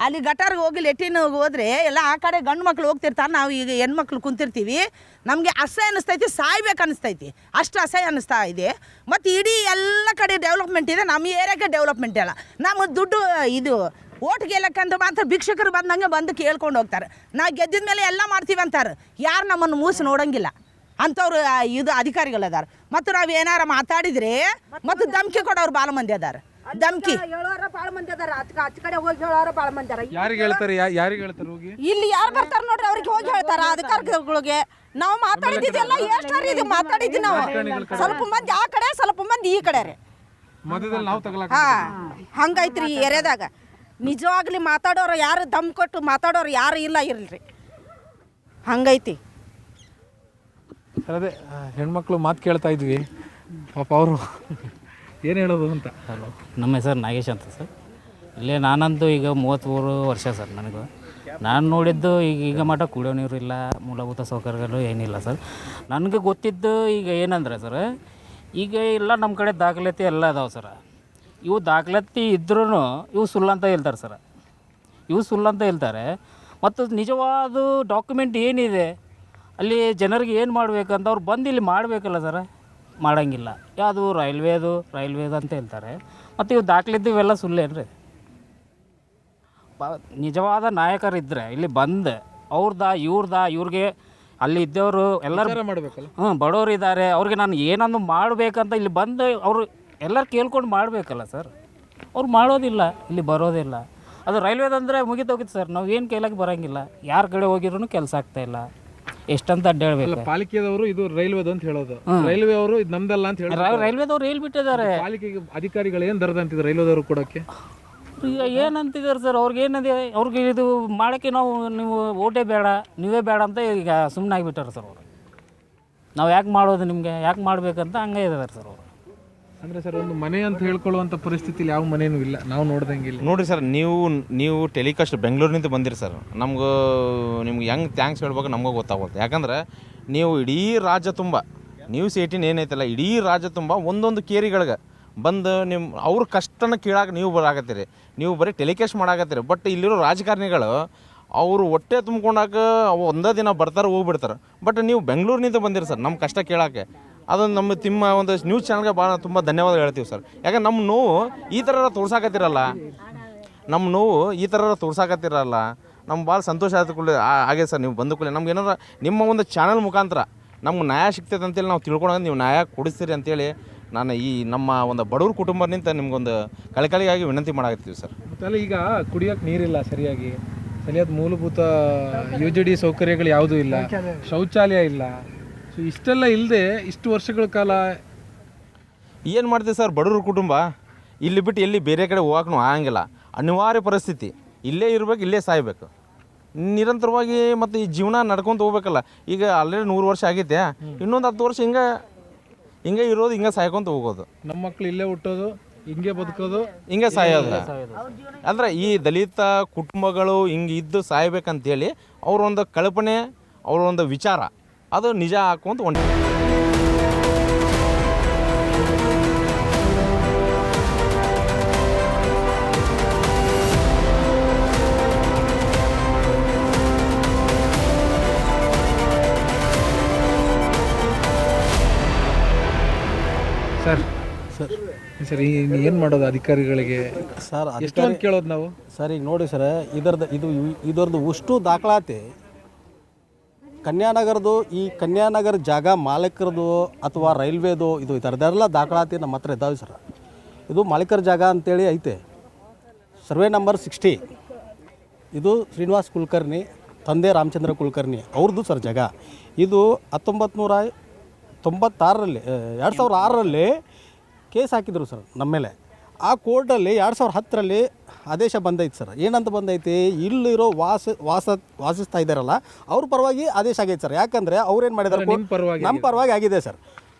ಅಲ್ಲಿ ಗಟಾರ್ಗೆ ಹೋಗಿ ಲೆಟ್ಟಿನ ಹೋದರೆ ಎಲ್ಲ ಆ ಕಡೆ ಗಂಡು ಮಕ್ಳು ಹೋಗ್ತಿರ್ತಾರೆ, ನಾವು ಈಗ ಹೆಣ್ಮಕ್ಳು ಕುಂತಿರ್ತೀವಿ. ನಮಗೆ ಅಸಹ್ಯ ಅನ್ನಿಸ್ತೈತಿ, ಸಾಯ್ಬೇಕು ಅನ್ನಿಸ್ತೈತಿ, ಅಷ್ಟು ಅಸಹ್ಯ ಅನ್ನಿಸ್ತಾ ಇದೆ. ಮತ್ತು ಇಡೀ ಎಲ್ಲ ಕಡೆ ಡೆವಲಪ್ಮೆಂಟ್ ಇದೆ, ನಮ್ಮ ಏರಿಯಾಕ್ಕೆ ಡೆವಲಪ್ಮೆಂಟ್ ಇಲ್ಲ. ನಮ್ಮ ದುಡ್ಡು ಇದು ಓಟ್ ಗೆಲ್ಲಕ್ಕಂತ ಮಾತ್ರ ಭಿಕ್ಷಕರು ಬಂದಂಗೆ ಬಂದು ಕೇಳ್ಕೊಂಡು ಹೋಗ್ತಾರೆ. ನಾವು ಗೆದ್ದಿದ ಮೇಲೆ ಎಲ್ಲ ಮಾಡ್ತೀವಿ ಅಂತಾರೆ, ಯಾರು ನಮ್ಮನ್ನು ಮೂಸಿ ನೋಡೋಂಗಿಲ್ಲ ಅಂಥವ್ರು ಇದು ಅಧಿಕಾರಿಗಳದಾರ. ಮತ್ತು ನಾವು ಏನಾರ ಮಾತಾಡಿದರೆ ಮತ್ತು ಧಮ್ಕಿ ಕೊಡೋರು ಭಾಳ ಮಂದಿ ಅದಾರ. ಧಮ್ಕಿ ಹೇಳೋರ ಭಾಳ ಮಂದಿ ಅದಾರ, ಆಚ ಕಡೆ ಹೋಗಿ ಹೇಳೋರ ಭಾಳ ಮಂದಿ ಅದಾರ. ಯಾರಿಗೆ ಹೇಳ್ತಾರೆ? ಯಾರಿಗೆ ಹೇಳ್ತಾರೆ ಹೋಗಿ? ಇಲ್ಲಿ ಯಾರು ಬರ್ತಾರೆ ನೋಡ್ರಿ, ಅವ್ರಿಗೆ ಹೋಗಿ ಹೇಳ್ತಾರ ಅಧಿಕಾರಿಗಳಿಗೆ. ನಾವು ಮಾತಾಡಿದ್ದೆಲ್ಲ ಎಷ್ಟು ಇದು ಮಾತಾಡಿದ್ವಿ ನಾವು. ಸ್ವಲ್ಪ ಮಂದಿ ಆ ಕಡೆ, ಸ್ವಲ್ಪ ಮಂದಿ ಈ ಕಡೆ ರೀ. ಮಧ್ಯದಲ್ಲಿ ನಾವು ತಗೊಳಕ ಹಂಗೈತ್ರಿ ಈ ಏರಿಯಾದಾಗ. ನಿಜವಾಗ್ಲಿ ಮಾತಾಡೋರು ಯಾರು ದಮ್ ಕೊಟ್ಟು ಮಾತಾಡೋರು ಯಾರು ಇಲ್ಲ ಇರಲ್ರಿ, ಹಂಗೈತಿ. ಸರ್ ಅದೇ ಹೆಣ್ಮಕ್ಳು ಮಾತು ಕೇಳ್ತಾ ಇದ್ವಿ, ಪಾಪ ಅವರು ಏನು ಹೇಳೋದು ಅಂತ. ನಮ್ಮ ಹೆಸರು ನಾಗೇಶ್ ಅಂತ ಸರ್. ಇಲ್ಲೇ ನಾನಂತೂ ಈಗ 33 ವರ್ಷ ಸರ್. ನನಗೂ ನಾನು ನೋಡಿದ್ದು ಈಗ ಮಟ್ಟ ಕುಡಿಯೋ ನೀರು ಇಲ್ಲ, ಮೂಲಭೂತ ಸೌಕರ್ಯಗಳು ಏನಿಲ್ಲ ಸರ್. ನನಗೆ ಗೊತ್ತಿದ್ದು ಈಗ ಏನಂದ್ರೆ ಸರ್, ಈಗ ಎಲ್ಲ ನಮ್ಮ ಕಡೆ ದಾಖಲಾತಿ ಎಲ್ಲ ಅದಾವೆ ಸರ್. ಇವು ದಾಖಲಾತಿ ಇದ್ರೂ ಇವು ಸುಳ್ಳು ಅಂತ ಹೇಳ್ತಾರೆ ಸರ್. ಇವು ಸುಳ್ಳು ಅಂತ ಹೇಳ್ತಾರೆ. ಮತ್ತು ನಿಜವಾದ ಡಾಕ್ಯುಮೆಂಟ್ ಏನಿದೆ ಅಲ್ಲಿ ಜನರಿಗೆ ಏನು ಮಾಡಬೇಕಂತ ಅವ್ರು ಬಂದು ಇಲ್ಲಿ ಮಾಡಬೇಕಲ್ಲ ಸರ್, ಮಾಡೋಂಗಿಲ್ಲ. ಯಾವುದು ರೈಲ್ವೇದು ಅಂತ ಹೇಳ್ತಾರೆ. ಮತ್ತು ಇವು ದಾಖಲಿದ್ದು ಇವೆಲ್ಲ ಸುಳ್ಳೇನ್ರಿ? ನಿಜವಾದ ನಾಯಕರಿದ್ದರೆ ಇಲ್ಲಿ ಬಂದು ಇವ್ರಿಗೆ ಅಲ್ಲಿ ಇದ್ದವರು ಎಲ್ಲರೂ ಮಾಡಬೇಕಲ್ಲ. ಬಡವರು ಇದ್ದಾರೆ, ಅವ್ರಿಗೆ ನಾನು ಏನನ್ನು ಮಾಡಬೇಕಂತ ಇಲ್ಲಿ ಬಂದು ಅವರು ಎಲ್ಲರೂ ಕೇಳ್ಕೊಂಡು ಮಾಡಬೇಕಲ್ಲ ಸರ್. ಅವ್ರು ಮಾಡೋದಿಲ್ಲ, ಇಲ್ಲಿ ಬರೋದಿಲ್ಲ. ಅದು ರೈಲ್ವೇದಂದರೆ ಮುಗಿದೋಗಿತ್ತು ಸರ್. ನಾವು ಏನು ಕೇಳಕ್ಕೆ ಬರೋಂಗಿಲ್ಲ, ಯಾರ ಕಡೆ ಹೋಗಿದ್ರು ಕೆಲಸ ಆಗ್ತಾಯಿಲ್ಲ. ಎಷ್ಟಂತ ಅಡ್ಡಾಡ್ಬೇಕು. ಪಾಲಿಕೆದವರು ಇದು ರೈಲ್ವೆದು ಅಂತ ಹೇಳೋದು, ರೈಲ್ವೆ ಅವರು ಇದು ನಮ್ದಲ್ಲ ಅಂತ ಹೇಳೋದು. ರೈಲ್ವೇದವ್ರು ಹೇಳ್ಬಿಟ್ಟಿದ್ದಾರೆ. ಪಾಲಿಕೆಗೆ ಅಧಿಕಾರಿಗಳು ಏನು ದರದ ಅಂತಿದ್ರು ರೈಲ್ವೆದವರು ಕೊಡೋಕ್ಕೆ? ಈಗ ಏನಂತಿದ್ದಾರೆ ಸರ್, ಅವ್ರಿಗೆ ಏನಿದೆ, ಅವ್ರಿಗೆ ಇದು ಮಾಡೋಕ್ಕೆ ನೀವು ಓಟೇ ಬೇಡ, ನೀವೇ ಬೇಡ ಅಂತ ಈಗ ಸುಮ್ಮನೆ ಆಗಿಬಿಟ್ಟಾರೆ ಸರ್ ಅವರು. ನಾವು ಯಾಕೆ ಮಾಡೋದು, ನಿಮಗೆ ಯಾಕೆ ಮಾಡಬೇಕಂತ ಹಂಗೆ ಇದ್ದಾರೆ ಸರ್ ಅವರು. ಅಂದರೆ ಸರ್ ಒಂದು ಮನೆ ಅಂತ ಹೇಳ್ಕೊಳ್ಳುವಂಥ ಪರಿಸ್ಥಿತಿಲಿ ಯಾವ ಮನೇನೂ ಇಲ್ಲ, ನಾವು ನೋಡ್ದಂಗಿಲ್ಲ. ನೋಡಿರಿ ಸರ್, ನೀವು ಟೆಲಿಕಾಸ್ಟ್ ಬೆಂಗಳೂರಿನಿಂದ ಬಂದಿರಿ ಸರ್. ನಿಮ್ಗೆ ಹೆಂಗೆ ಥ್ಯಾಂಕ್ಸ್ ಹೇಳ್ಬೇಕು ನಮಗೂ ಗೊತ್ತಾಗುತ್ತೆ. ಯಾಕಂದ್ರೆ ನೀವು ಇಡೀ ರಾಜ್ಯ ತುಂಬ ನ್ಯೂಸ್ 18 ಏನೈತಲ್ಲ, ಇಡೀ ರಾಜ್ಯ ತುಂಬ ಒಂದೊಂದು ಕೇರಿಗಳಿಗೆ ಬಂದು ಅವ್ರ ಕಷ್ಟನ ಕೇಳಾಕ ನೀವು ಬರಾಕತ್ತೀರಿ. ನೀವು ಬರೀ ಟೆಲಿಕಾಸ್ಟ್ ಮಾಡಾಕತ್ತೀರಿ. ಬಟ್ ಇಲ್ಲಿರೋ ರಾಜಕಾರಣಿಗಳು ಅವರು ಹೊಟ್ಟೆ ತುಂಬ್ಕೊಂಡಾಕ ಒಂದೇ ದಿನ ಬರ್ತಾರೆ, ಹೋಗ್ಬಿಡ್ತಾರೆ. ಬಟ್ ನೀವು ಬೆಂಗಳೂರಿನಿಂದ ಬಂದಿರಿ ಸರ್ ನಮ್ಮ ಕಷ್ಟ ಕೇಳೋಕ್ಕೆ. ಅದೊಂದು ನಿಮ್ಮ ಒಂದು ನ್ಯೂಸ್ ಚಾನಲ್ಗೆ ಭಾಳ ತುಂಬ ಧನ್ಯವಾದ ಹೇಳ್ತೀವಿ ಸರ್. ಯಾಕಂದ್ರೆ ನಮ್ಮ ನೋವು ಈ ಥರ ತೋರ್ಸಾಕತ್ತಿರಲ್ಲ, ನಮ್ಗೆ ಭಾಳ ಸಂತೋಷ ಆಗಿದೆ ಸರ್. ನೀವು ಬಂದ ಕೂಡಲೇ ನಮ್ಗೆ ಏನಾರ ನಿಮ್ಮ ಒಂದು ಚಾನಲ್ ಮುಖಾಂತರ ನಮ್ಗೆ ನ್ಯಾಯ ಸಿಗ್ತೈತೆ ಅಂತೇಳಿ ನಾವು ತಿಳ್ಕೊಂಡಾಗ ನೀವು ನ್ಯಾಯ ಕೊಡಿಸ್ತೀರಿ ಅಂತೇಳಿ ನಾನು ಈ ನಮ್ಮ ಒಂದು ಬಡವ್ರ ಕುಟುಂಬದಿಂದ ನಿಮ್ಗೊಂದು ಕಳಕಳಿಯಾಗಿ ವಿನಂತಿ ಮಾಡಾಕತ್ತೀವಿ ಸರ್. ಮತ್ತೆ ಈಗ ಕುಡಿಯೋಕೆ ನೀರಿಲ್ಲ, ಸರಿಯಾದ ಮೂಲಭೂತ UGD ಸೌಕರ್ಯಗಳು ಯಾವುದೂ ಇಲ್ಲ, ಶೌಚಾಲಯ ಇಲ್ಲ. ಸೊ ಇಷ್ಟೆಲ್ಲ ಇಲ್ಲದೆ ಇಷ್ಟು ವರ್ಷಗಳ ಕಾಲ ಏನು ಮಾಡ್ತೀವಿ ಸರ್? ಬಡವ್ರ ಕುಟುಂಬ ಇಲ್ಲಿ ಬಿಟ್ಟು ಎಲ್ಲಿ ಬೇರೆ ಕಡೆ ಹೋಗಕ್ಕೂ ಆಗಂಗಿಲ್ಲ. ಅನಿವಾರ್ಯ ಪರಿಸ್ಥಿತಿ, ಇಲ್ಲೇ ಇರ್ಬೇಕು, ಇಲ್ಲೇ ಸಾಯ್ಬೇಕು ನಿರಂತರವಾಗಿ. ಮತ್ತು ಈ ಜೀವನ ನಡ್ಕೊತ ಹೋಗ್ಬೇಕಲ್ಲ. ಈಗ ಆಲ್ರೆಡಿ 100 ವರ್ಷ ಆಗೈತೆ, ಇನ್ನೊಂದು 10 ವರ್ಷ ಹಿಂಗೆ ಇರೋದು, ಹಿಂಗೆ ಸಾಯ್ಕೊಂತ ಹೋಗೋದು. ನಮ್ಮ ಮಕ್ಕಳು ಇಲ್ಲೇ ಹುಟ್ಟೋದು, ಹಿಂಗೆ ಬದುಕೋದು, ಹಿಂಗೆ ಸಾಯೋದು. ಅಂದರೆ ಈ ದಲಿತ ಕುಟುಂಬಗಳು ಹಿಂಗೆ ಇದ್ದು ಸಾಯ್ಬೇಕಂತೇಳಿ ಅವರೊಂದು ಕಲ್ಪನೆ, ಅವರೊಂದು ವಿಚಾರ ಅದು ನಿಜ ಹಾಕುವಂತ ಒಂದು ಸರ್ ಏನು ಮಾಡೋದು ಅಧಿಕಾರಿಗಳಿಗೆ? ಸರ್ ಎಷ್ಟೊಂದು ಕೇಳೋದು ನಾವು ಸರ್. ಈಗ ನೋಡಿ ಸರ್, ಇದರದ್ದು ಉಷ್ಟು ದಾಖಲಾತಿ ಕನ್ಯಾನಗರದು, ಈ ಕನ್ಯಾನಗರ ಜಾಗ ಮಾಲೀಕರದು ಅಥವಾ ರೈಲ್ವೇದು, ಇದು ಇದರದೆಲ್ಲ ದಾಖಲಾತಿ ನಮ್ಮ ಹತ್ರ ಇದ್ದಾವೆ ಸರ್. ಇದು ಮಾಲೀಕರ ಜಾಗ ಅಂತೇಳಿ ಐತೆ, ಸರ್ವೆ ನಂಬರ್ 60. ಇದು ಶ್ರೀನಿವಾಸ್ ಕುಲಕರ್ಣಿ ತಂದೆ ರಾಮಚಂದ್ರ ಕುಲಕರ್ಣಿ ಅವ್ರದ್ದು ಸರ್ ಜಾಗ. ಇದು 1996ರಲ್ಲಿ 2006ರಲ್ಲಿ ಕೇಸ್ ಹಾಕಿದ್ರು ಸರ್ ನಮ್ಮ ಮೇಲೆ. ಆ ಕೋರ್ಟಲ್ಲಿ 2010ರಲ್ಲಿ ಆದೇಶ ಬಂದೈತೆ ಸರ್. ಏನಂತ ಬಂದೈತಿ, ಇಲ್ಲಿರೋ ವಾಸಿಸ್ತಾ ಇದ್ದಾರಲ್ಲ ಅವ್ರ ಪರವಾಗಿ ಆದೇಶ ಆಗೈತೆ ಸರ್. ಯಾಕಂದರೆ ಅವ್ರು ಏನು ಮಾಡಿದ್ದಾರೆ, ನಮ್ಮ ಪರವಾಗಿ ಆಗಿದೆ ಸರ್.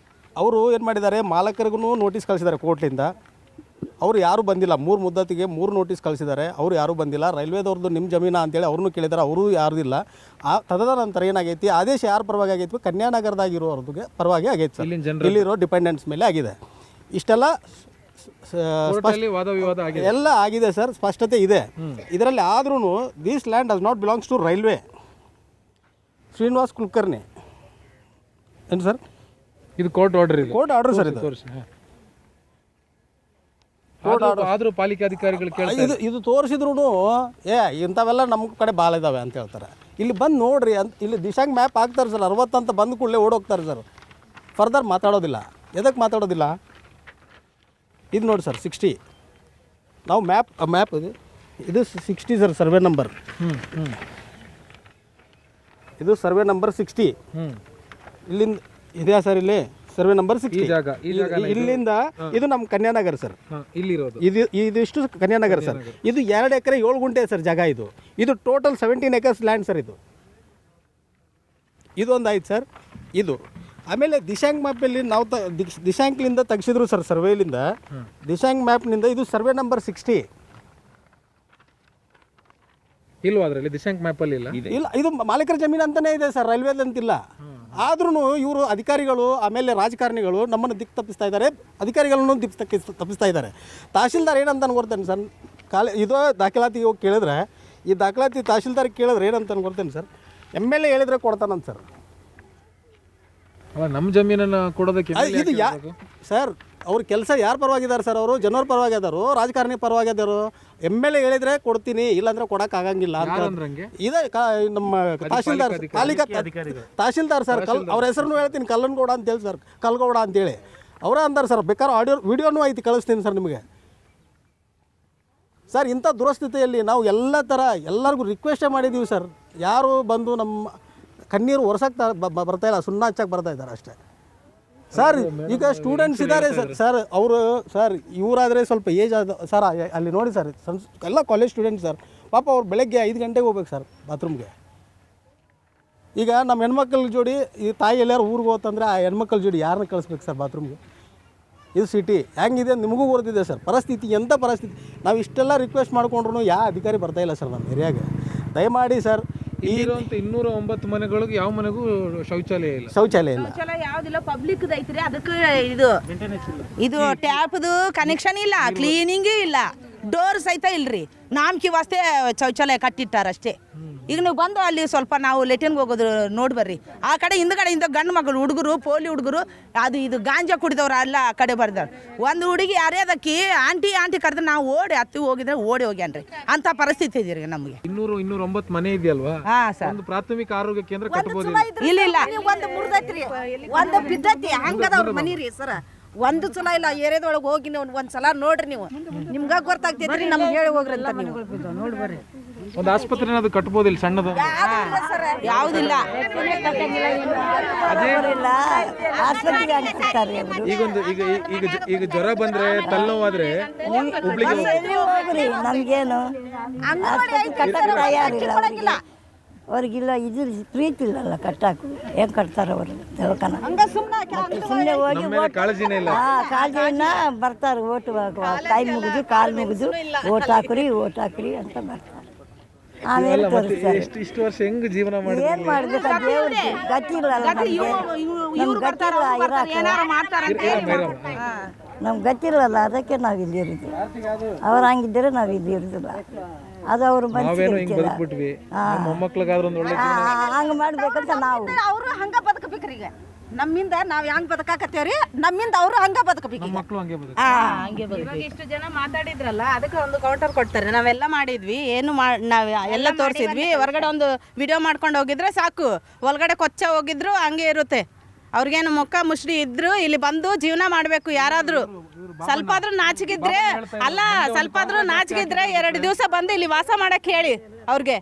ಅವರು ಏನು ಮಾಡಿದ್ದಾರೆ, ಮಾಲಕರಿಗೂ ನೋಟಿಸ್ ಕಳಿಸಿದ್ದಾರೆ ಕೋರ್ಟಿಂದ, ಅವರು ಯಾರೂ ಬಂದಿಲ್ಲ. 3 ಮುದ್ದತಿಗೆ 3 ನೋಟಿಸ್ ಕಳಿಸಿದ್ದಾರೆ, ಅವರು ಯಾರೂ ಬಂದಿಲ್ಲ. ರೈಲ್ವೇದವ್ರದ್ದು ನಿಮ್ಮ ಜಮೀನ ಅಂತೇಳಿ ಅವ್ರನ್ನೂ ಕೇಳಿದ್ದಾರೆ, ಅವರೂ ಯಾರ್ದಿಲ್ಲ. ತದನಂತರ ಏನಾಗೈತಿ, ಆದೇಶ ಯಾರ ಪರವಾಗಿ ಆಗೈತಿ, ಕನ್ಯಾನಗರದಾಗಿರೋರ್ಗೆ ಪರವಾಗಿ ಆಗೈತೆ ಸರ್. ಇಲ್ಲಿರೋ ಡಿಪೆಂಡೆಂಟ್ಸ್ ಮೇಲೆ ಆಗಿದೆ. ಇಷ್ಟೆಲ್ಲ ಎಲ್ಲ ಆಗಿದೆ ಸರ್, ಸ್ಪಷ್ಟತೆ ಇದೆ ಇದರಲ್ಲಿ. ಆದ್ರೂ this land does not belongs to railway. Srinivas Kulkarni ಏನು ಸರ್, ಇದು court order, court order sir. ಇದು ಆದರೂ ಪಾಲಿಕೆ ಅಧಿಕಾರಿಗಳು ಇದು ತೋರಿಸಿದ್ರು ಇಂಥವೆಲ್ಲ ನಮ್ಮ ಕಡೆ ಭಾಳ ಇದ್ದಾವೆ ಅಂತ ಹೇಳ್ತಾರೆ. ಇಲ್ಲಿ ಬಂದು ನೋಡ್ರಿ ಅಂತ, ಇಲ್ಲಿ ದಿಶಾಂಗ್ ಮ್ಯಾಪ್ ಹಾಕ್ತಾರೆ ಸರ್. 60 ಅಂತ ಬಂದ ಕೂಡಲೇ ಓಡೋಗ್ತಾರೆ ಸರ್, ಫರ್ದರ್ ಮಾತಾಡೋದಿಲ್ಲ. ಎದಕ್ಕೆ ಮಾತಾಡೋದಿಲ್ಲ? ಇದು ನೋಡಿ ಸರ್ 60, ನಾವು ಮ್ಯಾಪ್ ಇದು 60 ಸರ್, ಸರ್ವೆ ನಂಬರ್. ಇದು ಸರ್ವೆ ನಂಬರ್ 60. ಇಲ್ಲಿಂದ ಇದೆಯಾ ಸರ್, ಇಲ್ಲಿ ಸರ್ವೆ ನಂಬರ್ 60. ಇಲ್ಲಿಂದ ಇದು ನಮ್ಮ ಕನ್ಯಾನಗರ ಸರ್. ಇದಿಷ್ಟು ಕನ್ಯಾನಗರ ಸರ್. ಇದು 2 ಎಕರೆ 7 ಗುಂಟೆ ಸರ್ ಜಾಗ. ಇದು ಟೋಟಲ್ 17 ಎಕರ್ಸ್ ಲ್ಯಾಂಡ್ ಸರ್. ಇದೊಂದು ಆಯ್ತು ಸರ್. ಇದು ಆಮೇಲೆ ದಿಶಾಂಗ್ ಮ್ಯಾಪಲ್ಲಿ ನಾವು ದಿಶಾಂಕ್ಲಿಂದ ತೆಗೆಸಿದ್ರು ಸರ್, ಸರ್ವೇಲಿಂದ. ದಿಶಾಂಗ್ ಮ್ಯಾಪ್ನಿಂದ ಇದು ಸರ್ವೆ ನಂಬರ್ 60 ಇಲ್ವಾ ಅದರಲ್ಲಿ? ದಿಶಾಂಕ್ ಮ್ಯಾಪಲ್ಲಿ ಇಲ್ಲ. ಇದು ಮಾಲೀಕರ ಜಮೀನು ಅಂತಲೇ ಇದೆ ಸರ್, ರೈಲ್ವೇದಂತಿಲ್ಲ. ಆದ್ರೂ ಇವರು ಅಧಿಕಾರಿಗಳು ಆಮೇಲೆ ರಾಜಕಾರಣಿಗಳು ನಮ್ಮನ್ನು ದಿಕ್ಕು ತಪ್ಪಿಸ್ತಾ ಇದ್ದಾರೆ, ಅಧಿಕಾರಿಗಳನ್ನು ತಪ್ಪಿಸ್ತಾ ಇದ್ದಾರೆ. ತಹಶೀಲ್ದಾರ್ ಏನಂತ ಗೊತ್ತೇನೆ ಸರ್, ಇದು ದಾಖಲಾತಿಗೆ ಹೋಗಿ ಕೇಳಿದ್ರೆ, ಈ ದಾಖಲಾತಿ ತಹಶೀಲ್ದಾರ್ಗೆ ಕೇಳಿದ್ರೆ ಏನಂತ ಗೊತ್ತೇನೆ ಸರ್, MLA ಹೇಳಿದ್ರೆ ಕೊಡ್ತಾನಂತ ಸರ್. ನಮ್ಮ ಜಮೀನನ್ನು ಕೊಡೋದಕ್ಕೆ ಇದು ಸರ್, ಅವ್ರ ಕೆಲಸ ಯಾರು ಪರವಾಗಿದ್ದಾರೆ ಸರ್? ಅವರು ಜನರ ಪರವಾಗಿ ಅದಾರು, ರಾಜಕಾರಣಿ ಪರವಾಗಿ ಅದಾರು. MLA ಹೇಳಿದ್ರೆ ಕೊಡ್ತೀನಿ, ಇಲ್ಲಾಂದ್ರೆ ಕೊಡೋಕ್ಕಾಗಂಗಿಲ್ಲ ಅಂತ. ಇದೇ ನಮ್ಮ ತಹಶೀಲ್ದಾರ್, ಪಾಲಿಕಾ ತಹಶೀಲ್ದಾರ್ ಸರ್, ಅವ್ರ ಹೆಸರನ್ನು ಹೇಳ್ತೀನಿ, ಕಲ್ಲನಗೌಡ ಅಂತೇಳಿ ಸರ್, ಕಲ್ಗೌಡ ಅಂತೇಳಿ ಅವರೇ ಅಂತಾರೆ ಸರ್. ಬೇಕಾದ್ರೆ ವಿಡಿಯೋನೂ ಐತಿ, ಕಳಿಸ್ತೀನಿ ಸರ್ ನಿಮಗೆ. ಸರ್, ಇಂಥ ದುರಸ್ಥಿತಿಯಲ್ಲಿ ನಾವು ಎಲ್ಲರಿಗೂ ರಿಕ್ವೆಸ್ಟೇ ಮಾಡಿದ್ದೀವಿ ಸರ್. ಯಾರು ಬಂದು ನಮ್ಮ ಕಣ್ಣೀರು ಒರೆಸಕ್ಕೆ ಬರ್ತಾಯಿಲ್ಲ, ಸುಣ್ಣ ಹಚ್ಚಕ್ಕೆ ಬರ್ತಾ ಇದ್ದಾರೆ ಅಷ್ಟೇ ಸರ್. ಈಗ ಸ್ಟೂಡೆಂಟ್ಸ್ ಇದ್ದಾರೆ ಸರ್ ಅವರು ಸರ್, ಇವರಾದರೆ ಸ್ವಲ್ಪ ಏಜ್ ಆದ ಸರ್. ಅಲ್ಲಿ ನೋಡಿ ಸರ್, ಎಲ್ಲ ಕಾಲೇಜ್ ಸ್ಟೂಡೆಂಟ್ಸ್ ಸರ್. ಪಾಪ ಅವ್ರು ಬೆಳಗ್ಗೆ 5 ಗಂಟೆಗೆ ಹೋಗ್ಬೇಕು ಸರ್ ಬಾತ್ರೂಮ್ಗೆ. ಈಗ ನಮ್ಮ ಹೆಣ್ಮಕ್ಳ ಜೋಡಿ ಈ ತಾಯಿ ಎಲ್ಲಾರು ಊರಿಗೆ ಹೋತಂದ್ರೆ ಆ ಹೆಣ್ಮಕ್ಳ ಜೋಡಿ ಯಾರನ್ನ ಕಳಿಸ್ಬೇಕು ಸರ್ ಬಾತ್ರೂಮ್ಗೆ? ಇದು ಸಿಟಿ ಹೆಂಗಿದೆ ನಿಮಗೂ ಗೊತ್ತಿದೆ ಸರ್ ಪರಿಸ್ಥಿತಿ, ಎಂಥ ಪರಿಸ್ಥಿತಿ. ನಾವು ಇಷ್ಟೆಲ್ಲ ರಿಕ್ವೆಸ್ಟ್ ಮಾಡ್ಕೊಂಡ್ರು ಯಾವ ಅಧಿಕಾರಿ ಬರ್ತಾಯಿಲ್ಲ ಸರ್ ನಮ್ಮ ಏರಿಯಾಗೆ. ದಯಮಾಡಿ ಸರ್, ಈ 209 ಮನೆಗಳಿಗೆ ಯಾವ ಮನೆಗೂ ಶೌಚಾಲಯ ಇಲ್ಲ. ಶೌಚಾಲಯ ಯಾವುದಿಲ್ಲ, ಪಬ್ಲಿಕ್ ಐತ್ರಿ. ಅದಕ್ಕೆ ಇದು ಟ್ಯಾಪ್ದು ಕನೆಕ್ಷನ್ ಇಲ್ಲ, ಕ್ಲೀನಿಂಗ್ ಇಲ್ಲ, ಡೋರ್ ಸಹಿತ ಇಲ್ರಿ. ನಾಮಕಿ ವಾಸ್ತೆ ಶೌಚಾಲಯ ಕಟ್ಟಿಟ್ಟಾರ ಅಷ್ಟೇ. ಈಗ ನೀವು ಬಂದು ಅಲ್ಲಿ ಸ್ವಲ್ಪ ನಾವು ಲೆಟಿನ್ಗೆ ಹೋಗೋದು ನೋಡಿ ಬರ್ರಿ. ಆ ಕಡೆ ಹಿಂದ್ಗಡೆಯಿಂದ ಗಂಡು ಮಗಳು ಹುಡುಗರು, ಪೋಲಿ ಹುಡುಗರು, ಅದು ಇದು ಗಾಂಜಾ ಕುಡಿದವ್ರು ಎಲ್ಲ ಆ ಕಡೆ ಬರ್ದವ್ರು. ಒಂದು ಹುಡುಗಿ ಯಾರ್ಯಾದಕ್ಕಿ ಆಂಟಿ ಕರೆದ್ರೆ ನಾವು ಹತ್ತಿ ಹೋಗಿದ್ರೆ ಓಡಿ ಹೋಗ್ಯಾನ್ರಿ. ಅಂತ ಪರಿಸ್ಥಿತಿ ಇದೀರಿ ನಮಗೆ. 209 ಮನೆ ಇದೆಯಲ್ವಾ? ಒಂದು ಪ್ರಾಥಮಿಕ ಆರೋಗ್ಯ ಕೇಂದ್ರ ಕಟ್ಟಬಹುದು. ಇಲ್ಲ ಒಂದು ಮುರ್ದೈತ್ರಿ, ಒಂದು ಬಿದ್ದೈತಿ, ಹಂಗದವ್ರ ಮನಿ ರೀ ಸರ. ಒಂದು ಸಲ ಇಲ್ಲ ಏರಿಯಾದೊಳಗೆ ಹೋಗಿ ನೀವು ಒಂದ್ಸಲ ನೋಡ್ರಿ, ನೀವು ನಿಮ್ಗ ಗೊತ್ತಾಗ್ತೈತ್ರಿ, ನಮ್ಗೆ ಹೇಳಿ ಹೋಗ್ರಿ ಅಂತ ನೀವು ನೋಡಿ ಬರ್ರಿ. ಒಂದು ಆಸ್ಪತ್ರೆ ಅದು ಕಟ್ಬೋದಿಲ್ಲ, ಸಣ್ಣದು ಯಾವುದಿಲ್ಲ. ಈಗ ಜ್ವರ ಬಂದ್ರೆ ತಲೆನೋವಾದ್ರೆ ನಮ್ಗೇನು ತಯಾರಿಲ್ಲ, ಅವ್ರಿಗಿಲ್ಲ, ಇದು ಪ್ರೀತಿ ಇಲ್ಲಲ್ಲ ಕಟ್ಟಾಕು. ಹೆಂಗೆ ಕಟ್ತಾರೆ ಅವರು ದವಾಖಾನ? ಸುಮ್ಮನೆ ಹೋಗಿ ಕಾಳಜಿನೇ ಇಲ್ಲ. ಕಾಳಜಿನ ಬರ್ತಾರೆ, ಓಟು ಕೈ ಮುಗಿದು ಕಾಲು ಮುಗಿದು ಓಟ್ ಹಾಕ್ರಿ ಅಂತ ಬರ್ತಾರೆ. ಆಮೇಲೆ ತೋರಿಸ್ತಾರೆ. ಇಷ್ಟು ವರ್ಷ ಹೆಂಗ್ ಜೀವನ ಮಾಡಿ ಏನು ಮಾಡ್ಬೇಕು, ದೇವ್ರ ಗತಿಲ್ಲ ನಮ್ಗೆ ಗತಿಲ್ಲಲ್ಲ, ಅದಕ್ಕೆ ನಾವು ಇಲ್ಲಿ ಇರೋದು. ಅವ್ರು ಹಂಗಿದ್ದರೆ ನಾವು ಇಲ್ಲಿ ಇರೋದಿಲ್ಲ. ಅದು ಅವ್ರ ಹಂಗೆ ಮಾಡ್ಬೇಕಂತ ನಾವು. ಅವರು ಹಂಗ ಬದುಕಬೇಕ್ರಿ. ಈಗ ನಮ್ಮಿಂದ ನಾವ್ ಹೆಂಗ್ ಬದುಕಾಕತ್ತೇವ್ರಿ, ನಮ್ಮಿಂದ ಅವರು ಹಂಗ ಬದುಕಬೇಕು. ಇಷ್ಟು ಜನ ಮಾತಾಡಿದ್ರಲ್ಲ, ಅದಕ್ಕೆ ಒಂದು ಕೌಂಟರ್ ಕೊಡ್ತಾರೆ. ನಾವೆಲ್ಲ ಮಾಡಿದ್ವಿ, ಏನು ನಾವ್ ಎಲ್ಲ ತೋರಿಸಿದ್ವಿ. ಹೊರಗಡೆ ಒಂದು ವಿಡಿಯೋ ಮಾಡ್ಕೊಂಡು ಹೋಗಿದ್ರೆ ಸಾಕು, ಒಳಗಡೆ ಕೊಚ್ಚ ಹೋಗಿದ್ರು ಹಂಗೆ ಇರುತ್ತೆ. ಅವ್ರಿಗೇನು ಮುಖ ಮುಷ್ಟಿ ಇದ್ರು ಇಲ್ಲಿ ಬಂದು ಜೀವನ ಮಾಡಬೇಕು. ಯಾರಾದರೂ ಸ್ವಲ್ಪ ಆದ್ರೂ ನಾಚಿಗಿದ್ರೆ ಸ್ವಲ್ಪ ಆದ್ರೂ ನಾಚಿಗಿದ್ರೆ 2 ದಿವಸ ಬಂದು ಇಲ್ಲಿ ವಾಸ ಮಾಡಕ್ಕೆ ಹೇಳಿ ಅವ್ರಿಗೆ.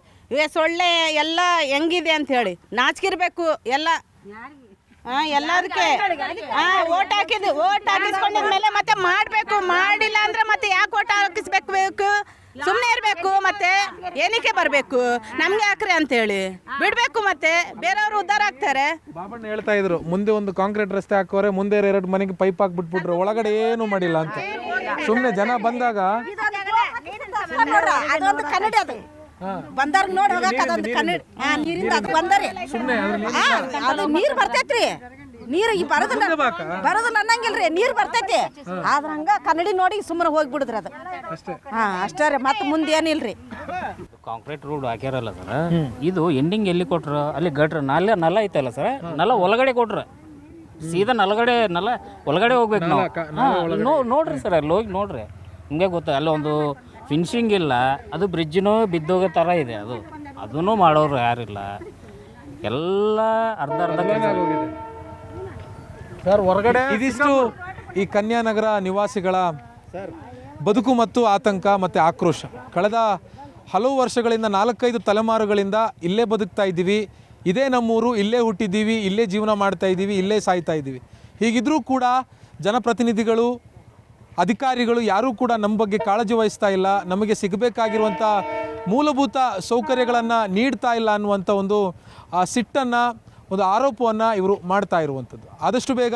ಸೊಳ್ಳೆ ಎಲ್ಲ ಹೆಂಗಿದೆ ಅಂತ ಹೇಳಿ ನಾಚಿಕಿರ್ಬೇಕು ಎಲ್ಲ. ಎಲ್ಲದಕ್ಕೆ ಓಟ್ ಹಾಕಿಸ್ಕೊಂಡಿದ್ಮೇಲೆ ಮತ್ತೆ ಮಾಡಬೇಕು. ಮಾಡಿಲ್ಲ ಅಂದ್ರೆ ಮತ್ತೆ ಯಾಕೆ ಓಟ್ ಹಾಕಿಸ್ಬೇಕು? ಸುಮ್ಮನೆ ಇರಬೇಕು. ಮತ್ತೆ ಏನಕ್ಕೆ ಬರಬೇಕು ನಮ್ಗೆ ಯಾಕ್ರೆ ಅಂತೇಳಿ ಬಿಡಬೇಕು. ಮತ್ತೆ ಬೇರೆಯವರು ಉದ್ಧಾರ ಆಗ್ತಾರೆ. ಬಾಬಣ್ಣ ಹೇಳ್ತಾ ಇದ್ರು, ಮುಂದೆ ಒಂದು ಕಾಂಕ್ರೀಟ್ ರಸ್ತೆ ಹಾಕೋರೆ, ಮುಂದೆ 2 ಮನೆಗೆ ಪೈಪ್ ಹಾಕ್ಬಿಟ್ಬಿಟ್ರು, ಒಳಗಡೆ ಏನು ಮಾಡಿಲ್ಲ ಅಂತ. ಸುಮ್ಮನೆ ಜನ ಬಂದಾಗ ಅದೊಂದು ಕನ್ನಡಿ ಅದು ಬಂದಾರ ನೋಡಿ ಹೋಗಕ್ಕೆ ಅದೊಂದು ಕನ್ನಡಿ ನೀರಿಂದ ಅದು ಬಂದರೆ ಅದು ನೀರು ಬರ್ತೈತ್ರಿ. ನೀರು ಈ ಬರೋದಿಲ್ಲ ಅನ್ನಂಗಿಲ್ರಿ, ನೀರು ಬರ್ತೈತಿ. ಆದ್ರ ಹಂಗ ಕನ್ನಡಿ ನೋಡಿ ಸುಮ್ಮನೆ ಹೋಗ್ಬಿಡುದ್ರಿ ಅದು. ಅಷ್ಟೇ ರೀ, ಮತ್ತೆ ಮುಂದೆ ಏನಿಲ್ರಿ. ಕಾಂಕ್ರೀಟ್ ರೋಡ್ ಹಾಕ್ಯಾರಲ್ಲ ಸರ್, ಇದು ಎಂಡಿಂಗ್ ಎಲ್ಲಿ ಕೊಟ್ರು? ಅಲ್ಲಿ ಗಟ್ರ ನಲ ಐತಲ್ಲ ಸರ್, ನಲ ಒಳಗಡೆ ಕೊಟ್ರ. ಸೀದಾ ನಲ ಒಳಗಡೆ ಹೋಗ್ಬೇಕು ನಾವು. ನೋಡ್ರಿ ಸರ್, ಅಲ್ಲಿ ಹೋಗಿ ನೋಡ್ರಿ, ಹಿಂಗೆ ಗೊತ್ತ. ಅಲ್ಲಿ ಒಂದು ಫಿನಿಶಿಂಗ್ ಇಲ್ಲ, ಅದು ಬ್ರಿಡ್ಜ್ನೂ ಬಿದ್ದೋಗೋ ಥರ ಇದೆ. ಅದೂ ಮಾಡೋರು ಯಾರಿಲ್ಲ, ಎಲ್ಲ ಅರ್ಧ ಸರ್ ಹೊರಗಡೆ. ಇದಿಷ್ಟು ಈ ಕನ್ಯಾನಗರ ನಿವಾಸಿಗಳ ಬದುಕು ಮತ್ತು ಆತಂಕ ಮತ್ತು ಆಕ್ರೋಶ. ಕಳೆದ ಹಲವು ವರ್ಷಗಳಿಂದ 4-5 ತಲೆಮಾರುಗಳಿಂದ ಇಲ್ಲೇ ಬದುಕ್ತಾ ಇದ್ದೀವಿ, ಇದೇ ನಮ್ಮೂರು, ಇಲ್ಲೇ ಹುಟ್ಟಿದ್ದೀವಿ, ಇಲ್ಲೇ ಜೀವನ ಮಾಡ್ತಾ ಇದ್ದೀವಿ, ಇಲ್ಲೇ ಸಾಯ್ತಾ ಇದ್ದೀವಿ. ಹೀಗಿದ್ರೂ ಕೂಡ ಜನಪ್ರತಿನಿಧಿಗಳು, ಅಧಿಕಾರಿಗಳು ಯಾರೂ ಕೂಡ ನಮ್ಮ ಬಗ್ಗೆ ಕಾಳಜಿ ವಹಿಸ್ತಾ ಇಲ್ಲ, ನಮಗೆ ಸಿಗಬೇಕಾಗಿರುವಂಥ ಮೂಲಭೂತ ಸೌಕರ್ಯಗಳನ್ನು ನೀಡ್ತಾ ಇಲ್ಲ ಅನ್ನುವಂಥ ಒಂದು ಸಿಟ್ಟನ್ನು, ಒಂದು ಆರೋಪವನ್ನು ಇವರು ಮಾಡ್ತಾ ಇರುವಂಥದ್ದು. ಆದಷ್ಟು ಬೇಗ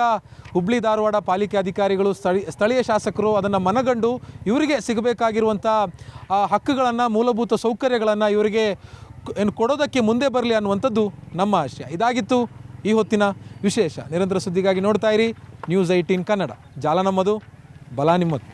ಹುಬ್ಳಿ ಧಾರವಾಡ ಪಾಲಿಕೆ ಅಧಿಕಾರಿಗಳು, ಸ್ಥಳೀಯ ಶಾಸಕರು ಅದನ್ನು ಮನಗಂಡು ಇವರಿಗೆ ಸಿಗಬೇಕಾಗಿರುವಂಥ ಹಕ್ಕುಗಳನ್ನು, ಮೂಲಭೂತ ಸೌಕರ್ಯಗಳನ್ನು ಇವರಿಗೆ ಕೊಡೋದಕ್ಕೆ ಮುಂದೆ ಬರಲಿ ಅನ್ನುವಂಥದ್ದು ನಮ್ಮ ಆಶಯ. ಇದಾಗಿತ್ತು ಈ ಹೊತ್ತಿನ ವಿಶೇಷ. ನಿರಂತರ ಸುದ್ದಿಗಾಗಿ ನೋಡ್ತಾ ಇರಿ News 18 ಕನ್ನಡ. ಜಾಲ ನಮ್ಮದು, ಬಲ ನಿಮ್ಮದು.